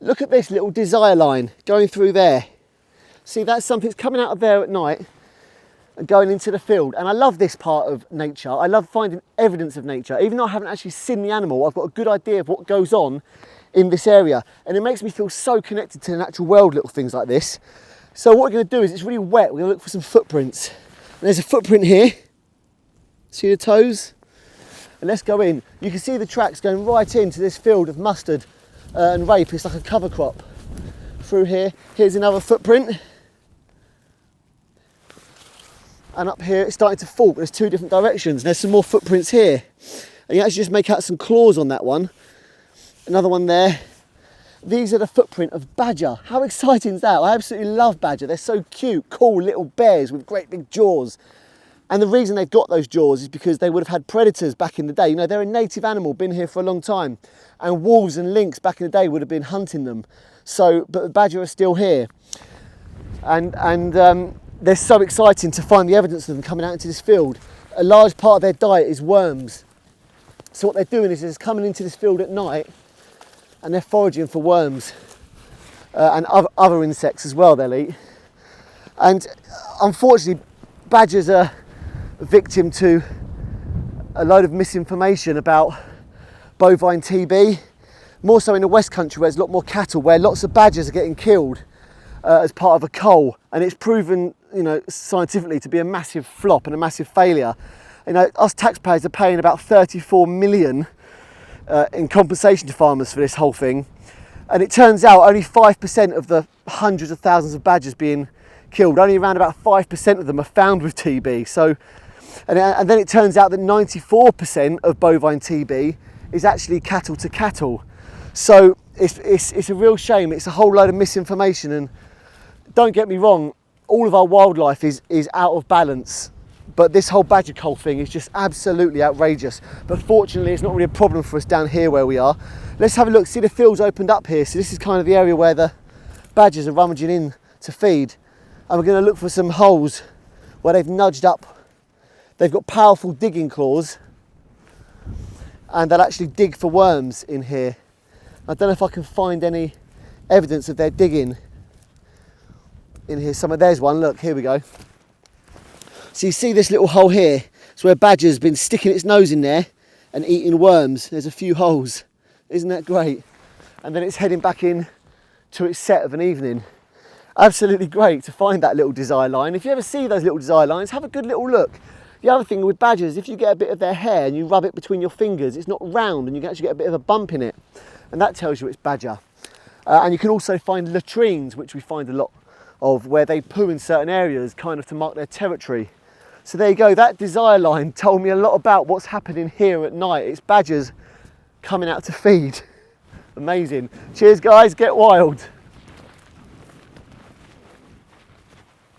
Look at this little desire line going through there. See, that's something that's coming out of there at night and going into the field. And I love this part of nature. I love finding evidence of nature. Even though I haven't actually seen the animal, I've got a good idea of what goes on in this area. And it makes me feel so connected to the natural world, little things like this. So what we're going to do is, it's really wet, we're going to look for some footprints. And there's a footprint here. See the toes? And let's go in. You can see the tracks going right into this field of mustard and rape. It's like a cover crop through here. Here's another footprint. And up here it's starting to fork. There's two different directions. There's some more footprints here. And you actually just make out some claws on that one. Another one there. These are the footprint of badger. How exciting is that? I absolutely love badger. They're so cute, cool little bears with great big jaws. And the reason they've got those jaws is because they would have had predators back in the day. You know, they're a native animal, been here for a long time. And wolves and lynx back in the day would have been hunting them. So, but the badger are still here. And they're so exciting to find the evidence of them coming out into this field. A large part of their diet is worms. So what they're doing is they're coming into this field at night and they're foraging for worms and other insects as well they'll eat. And unfortunately, badgers are a victim to a load of misinformation about bovine TB, more so in the West Country where there's a lot more cattle, where lots of badgers are getting killed as part of a cull, and it's proven, you know, scientifically to be a massive flop and a massive failure. You know, us taxpayers are paying about 34 million in compensation to farmers for this whole thing, and it turns out only 5% of the hundreds of thousands of badgers being killed, only around about 5% of them are found with TB. So, and then it turns out that 94% of bovine TB is actually cattle to cattle. So it's a real shame. It's a whole load of misinformation, and don't get me wrong, all of our wildlife is out of balance. But this whole badger cull thing is just absolutely outrageous. But fortunately, it's not really a problem for us down here where we are. Let's have a look. See, the field's opened up here. So this is kind of the area where the badgers are rummaging in to feed. And we're going to look for some holes where they've nudged up. They've got powerful digging claws. And they'll actually dig for worms in here. I don't know if I can find any evidence of their digging in here somewhere. There's one, look, here we go. So you see this little hole here? It's where badger's been sticking its nose in there and eating worms. There's a few holes. Isn't that great? And then it's heading back in to its set of an evening. Absolutely great to find that little desire line. If you ever see those little desire lines, have a good little look. The other thing with badgers, if you get a bit of their hair and you rub it between your fingers, it's not round and you can actually get a bit of a bump in it. And that tells you it's badger. And you can also find latrines, which we find a lot of, where they poo in certain areas, kind of to mark their territory. So there you go, that desire line told me a lot about what's happening here at night. It's badgers coming out to feed. Amazing. Cheers guys, get wild.